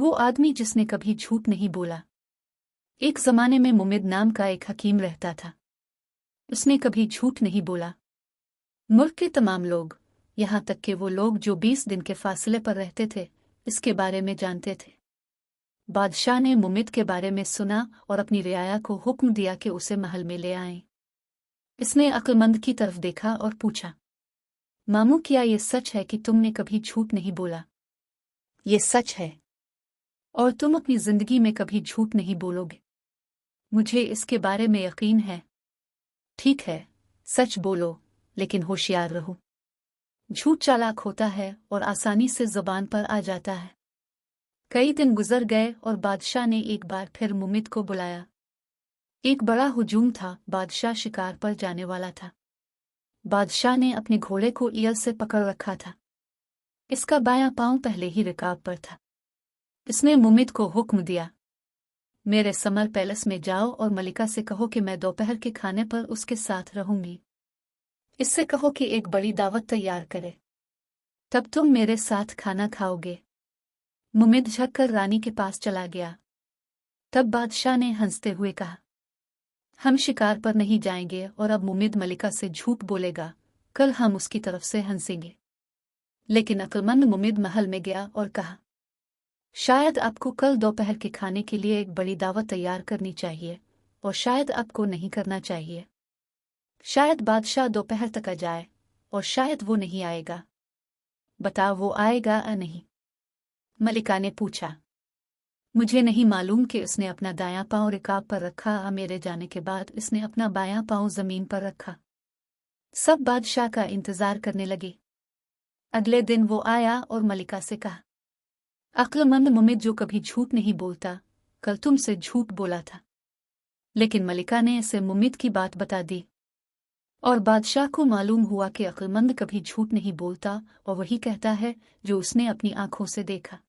वो आदमी जिसने कभी झूठ नहीं बोला। एक जमाने में मुमिद नाम का एक हकीम रहता था। उसने कभी झूठ नहीं बोला। मुल्क के तमाम लोग, यहाँ तक कि वो लोग जो 20 दिन के फासले पर रहते थे, इसके बारे में जानते थे। बादशाह ने मुमिद के बारे में सुना और अपनी रियाया को हुक्म दिया कि उसे महल में ले आएं। इसने अक्लमंद की तरफ देखा और पूछा, मामू, क्या ये सच है कि तुमने कभी झूठ नहीं बोला? ये सच है, और तुम अपनी जिंदगी में कभी झूठ नहीं बोलोगे। मुझे इसके बारे में यकीन है। ठीक है, सच बोलो, लेकिन होशियार रहो। झूठ चालाक होता है और आसानी से जुबान पर आ जाता है। कई दिन गुजर गए और बादशाह ने एक बार फिर मुमिद को बुलाया। एक बड़ा हुजूम था। बादशाह शिकार पर जाने वाला था। बादशाह ने अपने घोड़े को ईयल से पकड़ रखा था। इसका बायां पांव पहले ही रिकाब पर था। इसने मुमिद को हुक्म दिया, मेरे समर पैलेस में जाओ और मलिका से कहो कि मैं दोपहर के खाने पर उसके साथ रहूंगी। इससे कहो कि एक बड़ी दावत तैयार करे, तब तुम मेरे साथ खाना खाओगे। मुमिद झककर रानी के पास चला गया। तब बादशाह ने हंसते हुए कहा, हम शिकार पर नहीं जाएंगे और अब मुमिद मलिका से झूठ बोलेगा, कल हम उसकी तरफ से हंसेंगे। लेकिन अक्लमंद मुमिद महल में गया और कहा, शायद आपको कल दोपहर के खाने के लिए एक बड़ी दावत तैयार करनी चाहिए, और शायद आपको नहीं करना चाहिए। शायद बादशाह दोपहर तक आ जाए, और शायद वो नहीं आएगा। बताओ, वो आएगा या नहीं? मलिका ने पूछा। मुझे नहीं मालूम कि उसने अपना दायां पांव रिकाब पर रखा या मेरे जाने के बाद इसने अपना बायां पांव जमीन पर रखा। सब बादशाह का इंतजार करने लगे। अगले दिन वो आया और मलिका से कहा, अक्लमंद मुमिद जो कभी झूठ नहीं बोलता, कल तुमसे झूठ बोला था। लेकिन मलिका ने इसे मुमिद की बात बता दी, और बादशाह को मालूम हुआ कि अक्लमंद कभी झूठ नहीं बोलता और वही कहता है जो उसने अपनी आंखों से देखा।